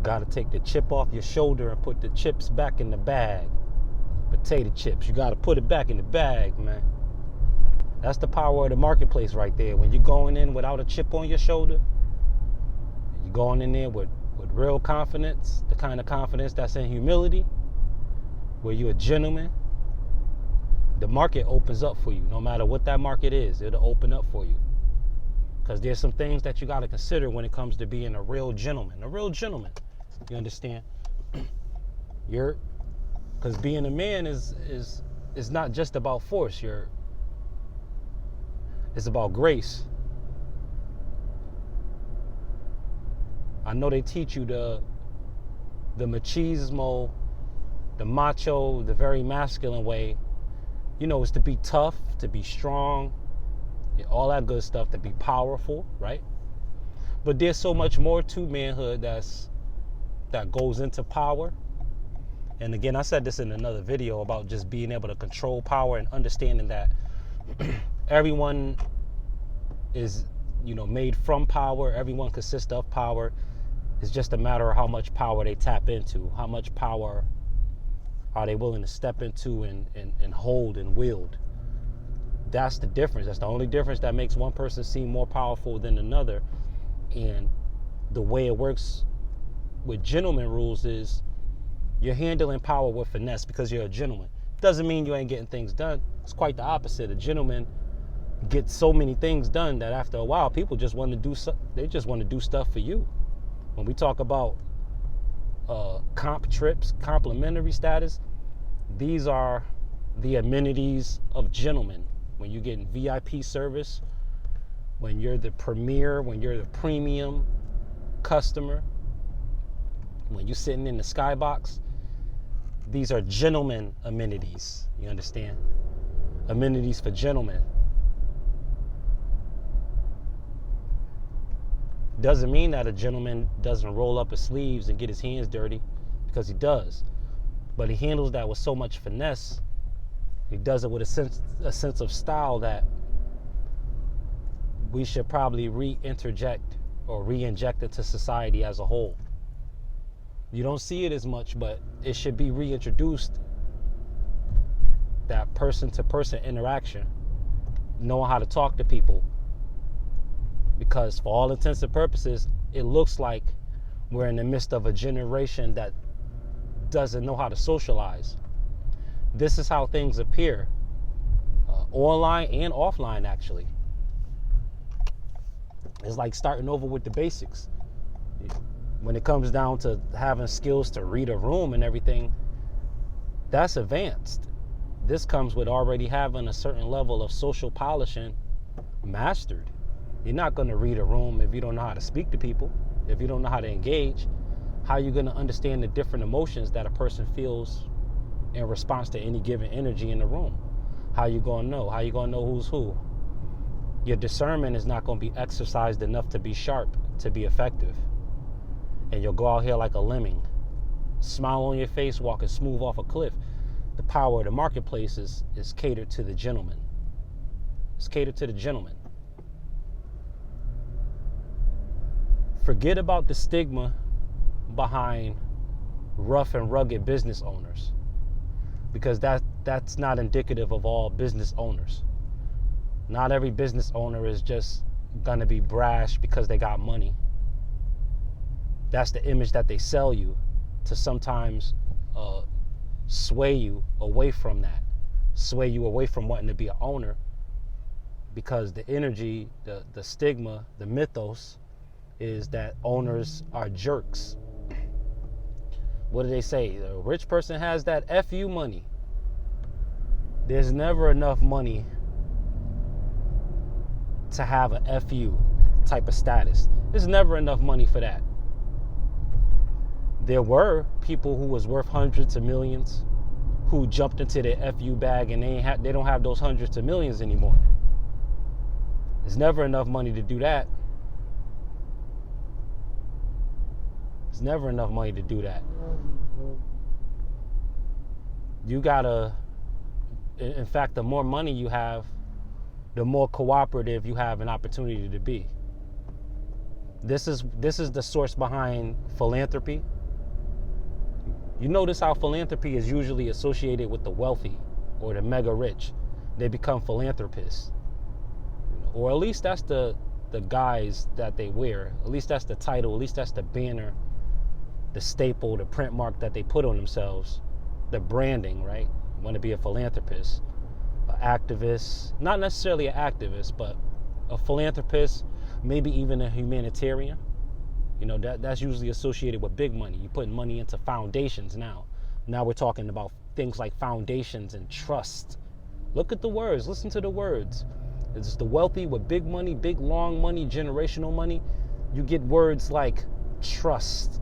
got to take the chip off your shoulder and put the chips back in the bag. Potato chips, you got to put it back in the bag, man. That's the power of the marketplace right there. When you're going in without a chip on your shoulder, you're going in there with real confidence, the kind of confidence that's in humility, where you're a gentleman, the market opens up for you. No matter what that market is, it'll open up for you. Because there's some things that you got to consider when it comes to being a real gentleman. A real gentleman. You understand? Because being a man is not just about force. It's about grace. I know they teach you the machismo, the macho, the very masculine way. You know, is to be tough, to be strong, all that good stuff, to be powerful, right? But there's so much more to manhood that goes into power. And again, I said this in another video about just being able to control power and understanding that everyone is, made from power. Everyone consists of power. It's just a matter of how much power they tap into, how much power are they willing to step into and hold and wield. That's the difference. That's the only difference that makes one person seem more powerful than another. And the way it works with gentleman rules is you're handling power with finesse because you're a gentleman. Doesn't mean you ain't getting things done. It's quite the opposite. A gentleman gets so many things done that after a while, people just want to do they just want to do stuff for you. When we talk about comp trips, complimentary status, these are the amenities of gentlemen. When you're getting VIP service, when you're the premier, when you're the premium customer, when you're sitting in the skybox, these are gentlemen amenities. You understand? Amenities for gentlemen. Doesn't mean that a gentleman doesn't roll up his sleeves and get his hands dirty, because he does. But he handles that with so much finesse. He does it with a sense of style that we should probably re-inject into society as a whole. You don't see it as much, but it should be reintroduced. That person-to-person interaction, knowing how to talk to people. Because for all intents and purposes, it looks like we're in the midst of a generation that doesn't know how to socialize. This is how things appear, online and offline, actually. It's like starting over with the basics. When it comes down to having skills to read a room and everything, that's advanced. This comes with already having a certain level of social polishing mastered. You're not going to read a room if you don't know how to speak to people, if you don't know how to engage. How are you going to understand the different emotions that a person feels in response to any given energy in the room? How you going to know? How you going to know who's who? Your discernment is not going to be exercised enough to be sharp, to be effective. And you'll go out here like a lemming, smile on your face, walking smooth off a cliff. The power of the marketplace is catered to the gentleman. It's catered to the gentleman. Forget about the stigma behind rough and rugged business owners, because that's not indicative of all business owners. Not every business owner is just gonna be brash because they got money. That's the image that they sell you to sometimes sway you away from that, sway you away from wanting to be an owner, because the energy, the stigma, the mythos is that owners are jerks. What do they say? A rich person has that FU money. There's never enough money to have an FU type of status. There's never enough money for that. There were people who was worth hundreds of millions who jumped into their FU bag, and they don't have those hundreds of millions anymore. There's never enough money to do that. There's never enough money to do that. You gotta, in fact, the more money you have, the more cooperative you have an opportunity to be. This is the source behind philanthropy. You notice how philanthropy is usually associated with the wealthy or the mega rich. They become philanthropists. Or at least that's the guise that they wear. At least that's the title. At least that's the banner, the staple, the print mark that they put on themselves. The branding, right? Want to be a philanthropist, an activist, not necessarily an activist, but a philanthropist, maybe even a humanitarian. That's usually associated with big money. You're putting money into foundations now. Now we're talking about things like foundations and trust. Look at the words. Listen to the words. It's the wealthy with big money, big long money, generational money. You get words like trust,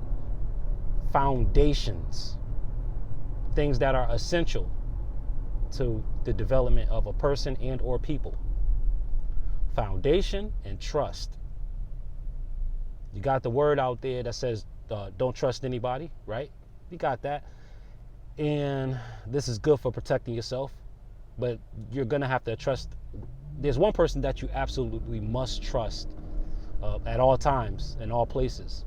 foundations, things that are essential to the development of a person and or people. Foundation and trust. You got the word out there that says don't trust anybody, right? You got that. And this is good for protecting yourself, but you're going to have to trust. There's one person that you absolutely must trust at all times, in all places.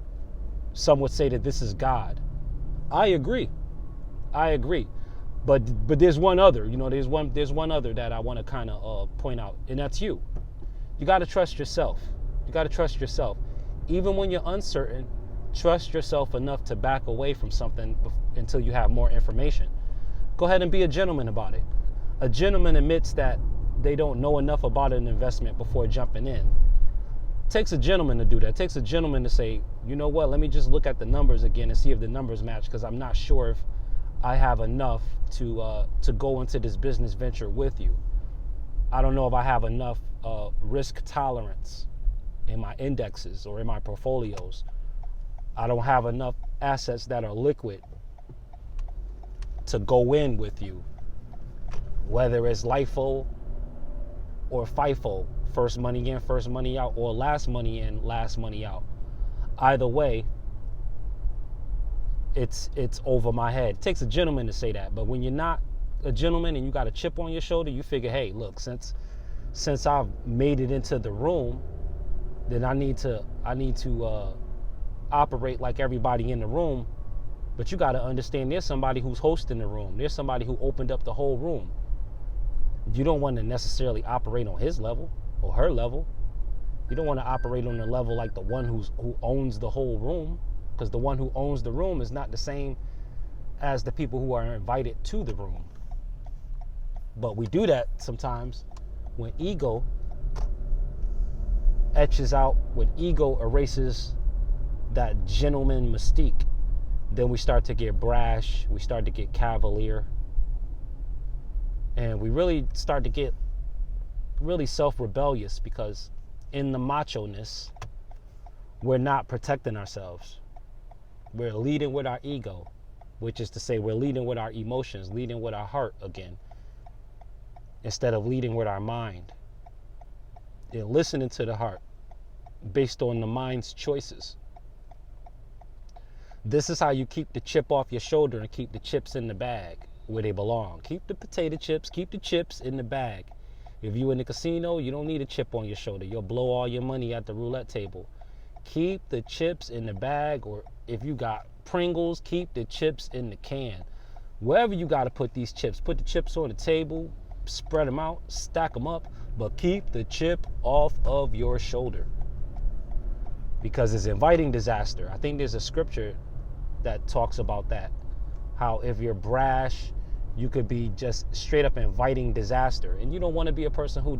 Some would say that this is God. I agree. But there's one other, there's one other that I want to kind of point out, and that's you. You got to trust yourself. Even when you're uncertain, trust yourself enough to back away from something until you have more information. Go ahead and be a gentleman about it. A gentleman admits that they don't know enough about an investment before jumping in. It takes a gentleman to do that. It takes a gentleman to say, you know what, let me just look at the numbers again and see if the numbers match, because I'm not sure if I have enough to go into this business venture with you. I don't know if I have enough risk tolerance in my indexes or in my portfolios. I don't have enough assets that are liquid to go in with you, whether it's LIFO or FIFO, first money in, first money out, or last money in, last money out. Either way, it's over my head. It takes a gentleman to say that, but when you're not a gentleman and you got a chip on your shoulder, you figure, hey, look, since I've made it into the room, then I need to operate like everybody in the room. But you got to understand, there's somebody who's hosting the room. There's somebody who opened up the whole room. You don't want to necessarily operate on his level or her level. You don't want to operate on the level like the one who owns the whole room, because the one who owns the room is not the same as the people who are invited to the room. But we do that sometimes when ego etches out, when ego erases that gentleman mystique. Then we start to get brash, we start to get cavalier, and we really start to get really self-rebellious, because in the macho-ness, we're not protecting ourselves. We're leading with our ego, which is to say we're leading with our emotions, leading with our heart again, instead of leading with our mind. And listening to the heart based on the mind's choices. This is how you keep the chip off your shoulder and keep the chips in the bag where they belong. Keep the potato chips, keep the chips in the bag. If you're in the casino, you don't need a chip on your shoulder. You'll blow all your money at the roulette table. Keep the chips in the bag, or if you got Pringles, keep the chips in the can. Wherever you got to put these chips, put the chips on the table, spread them out, stack them up, but keep the chip off of your shoulder, because it's inviting disaster. I think there's a scripture that talks about that, how if you're brash, you could be just straight up inviting disaster, and you don't want to be a person who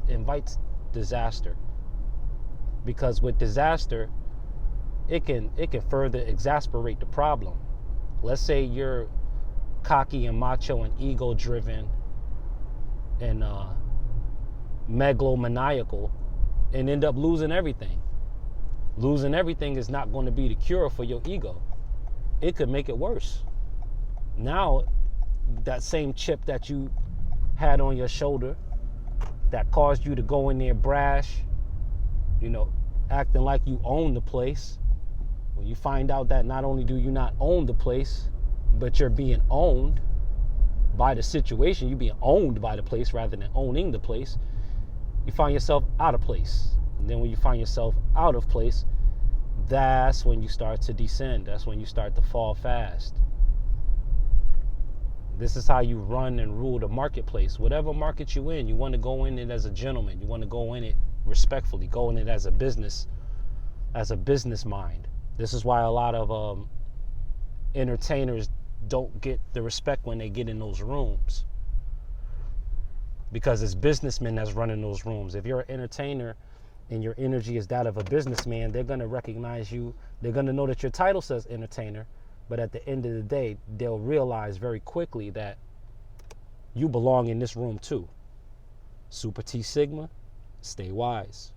invites disaster, because with disaster, it can further exasperate the problem. Let's say you're cocky and macho and ego driven and megalomaniacal and end up losing everything. Losing everything is not going to be the cure for your ego. It could make it worse. Now, that same chip that you had on your shoulder that caused you to go in there brash, acting like you own the place, when you find out that not only do you not own the place, but you're being owned by the situation, you're being owned by the place rather than owning the place, you find yourself out of place. And then when you find yourself out of place, that's when you start to descend. That's when you start to fall fast. This is how you run and rule the marketplace. Whatever market you in, you want to go in it as a gentleman. You want to go in it respectfully, go in it as a business mind. This is why a lot of entertainers don't get the respect when they get in those rooms, because it's businessmen that's running those rooms. If you're an entertainer and your energy is that of a businessman, they're going to recognize you. They're going to know that your title says entertainer, but at the end of the day, they'll realize very quickly that you belong in this room too. Super T Sigma, stay wise.